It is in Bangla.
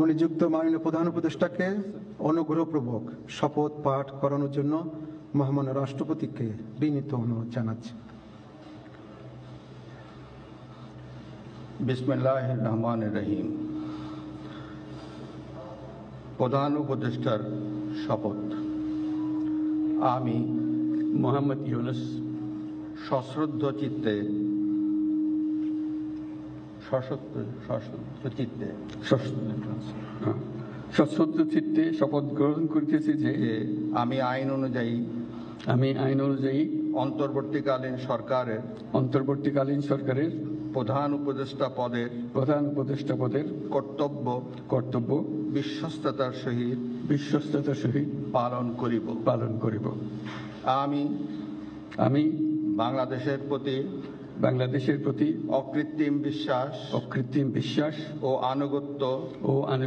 নিযুক্ত মাননীয় প্রধান উপদেষ্টাকে অনুগ্রহপূর্বক শপথ পাঠ করানোর জন্য মহামান্য রাষ্ট্রপতিকে বিনীত অনুরোধ জানাচ্ছি। বিসমিল্লাহির রহমানির রহিম। প্রধান উপদেষ্টার শপথ। আমি মোহাম্মদ ইউনুস সশ্রদ্ধ চিত্তে সশ্রদ্ধ চিত্তে শপথ গ্রহণ করিতেছি যে আমি আইন অনুযায়ী অন্তর্বর্তীকালীন সরকারের প্রধান উপদেষ্টা পদের কর্তব্য বিশ্বস্ততার সহিত পালন করিব। আমি বাংলাদেশের প্রতি অকৃত্রিম বিশ্বাস ও আনুগত্য